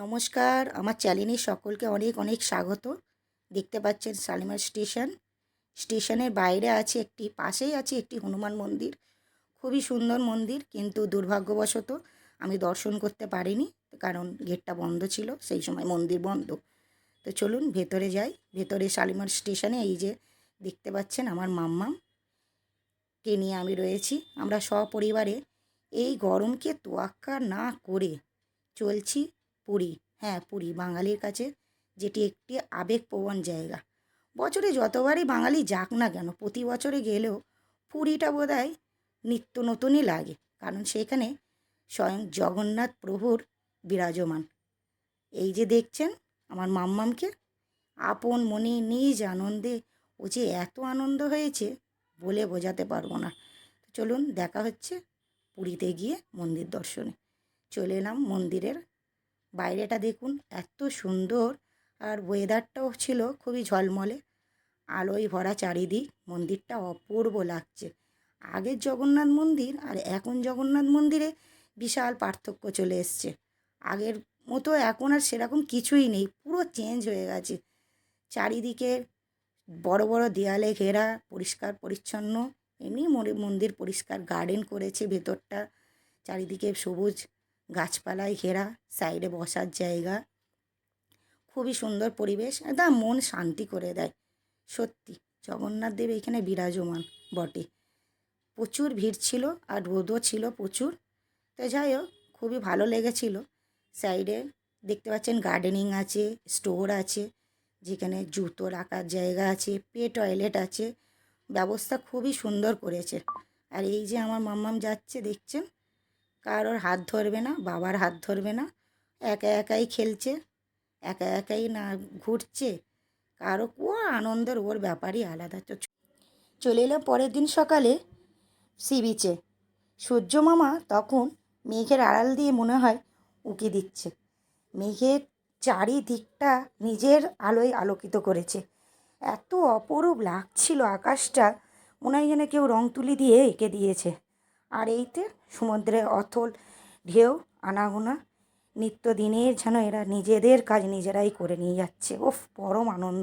নমস্কার, আমার চ্যানেলে সকলকে অনেক অনেক স্বাগত। দেখতে পাচ্ছেন শালিমার স্টেশন। স্টেশনের বাইরে আছে পাশেই আছে একটি হনুমান মন্দির। খুবই সুন্দর মন্দির, কিন্তু দুর্ভাগ্যবশত আমি দর্শন করতে পারিনি, কারণ গেটটা বন্ধ ছিল, সেই সময় মন্দির বন্ধ। তো চলুন ভেতরে যাই। ভেতরে শালিমার স্টেশনে এই যে দেখতে পাচ্ছেন আমার মাম্মাকে নিয়ে আমি রয়েছি। আমরা সপরিবারে এই গরমকে তোয়াক্কা না করে চলছি পুরী। হ্যাঁ, পুরী বাঙালির কাছে যেটি একটি আবেগপ্রবণ জায়গা। বছরে যতবারই বাঙালি যাক না কেন, প্রতি বছরে গেলেও পুরীটা বোধহয় নিত্য নতুনই লাগে, কারণ সেখানে স্বয়ং জগন্নাথ প্রভুর বিরাজমান। এই যে দেখছেন আমার মাম্মামকে, আপন মনে নিজ আনন্দে ও যে এত আনন্দ হয়েছে বলে বোঝাতে পারবো না। চলুন দেখা হচ্ছে পুরীতে গিয়ে মন্দির দর্শনে। চলে এলাম মন্দিরের বাইরেটা দেখুন, এত সুন্দর, আর ওয়েদারটাও ছিল খুবই ঝলমলে, আলোয় ভরা চারিদিক। মন্দিরটা অপূর্ব লাগছে। আগের জগন্নাথ মন্দির আর এখন জগন্নাথ মন্দিরে বিশাল পার্থক্য চলে এসছে। আগের মতো এখন আর সেরকম কিছুই নেই, পুরো চেঞ্জ হয়ে গেছে। চারিদিকে বড় বড় দেয়ালে ঘেরা, পরিষ্কার পরিচ্ছন্ন। এমনি মন্দির পরিষ্কার, গার্ডেন করেছে ভেতরটা, চারিদিকে সবুজ গাছপালায় ঘেরা, সাইডে বসার জায়গা। খুবই সুন্দর পরিবেশ, একদম মন শান্তি করে দেয়। সত্যি জগন্নাথ দেব এখানে বিরাজমান বটে। প্রচুর ভিড় ছিল আর রোদও ছিল প্রচুর। তো যাই হোক, খুবই ভালো লেগেছিল। সাইডে দেখতে পাচ্ছেন গার্ডেনিং আছে, স্টোর আছে, যেখানে জুতো রাখার জায়গা আছে, টয়লেট আছে। ব্যবস্থা খুবই সুন্দর করেছে। আর এই যে আমার মাম্মাম যাচ্ছে দেখছেন, কারোর হাত ধরবে না, বাবার হাত ধরবে না, একা একাই খেলছে, একা একাই না ঘুরছে। কারো আনন্দের ওর ব্যাপারই আলাদা। তো চলে এলাম পরের দিন সকালে সি বিচে। সূর্য মামা তখন মেঘের আড়াল দিয়ে মনে হয় উঁকি দিচ্ছে। মেঘের চারিদিকটা নিজের আলোয় আলোকিত করেছে। এত অপরূপ লাগছিল আকাশটা, মনে হয় যেন কেউ রং তুলি দিয়ে এঁকে দিয়েছে। আর এইতে সমুদ্রের অথল ঢেউ, আনাগোনা, নিত্যদিনের যেন এরা নিজেদের কাজ নিজেরাই করে নিয়ে যাচ্ছে। ওফ, পরম আনন্দ।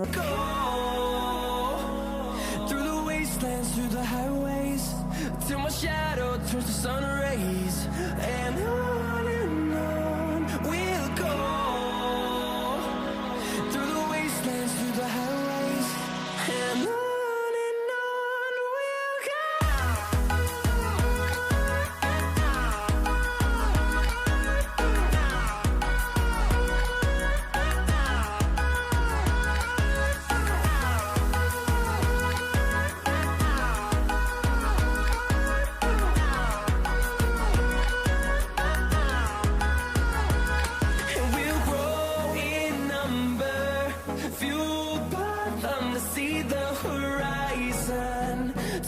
See the horizon,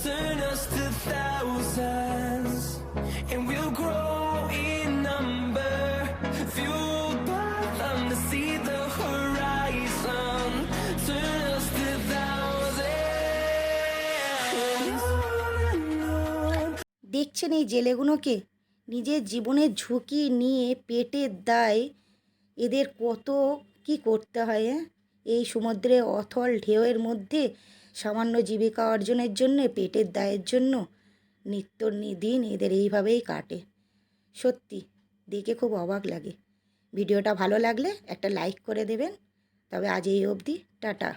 turn us to thousands, and we'll grow in number, fueled by them to see the horizon, turn us to thousands. দেখছেন এই জেলেগুলোকে, নিজের জীবনের ঝুঁকি নিয়ে পেটের দায় এদের কত কি করতে হয়। এই সমুদ্রে অথল ঢেউয়ের মধ্যে সামান্য জীবিকা অর্জনের জন্যে, পেটের দায়ের জন্য নিত্য দিন এদের এইভাবেই কাটে। সত্যি দেখে খুব অবাক লাগে। ভিডিওটা ভালো লাগলে একটা লাইক করে দেবেন। তবে আজ এই অবধি, টাটা।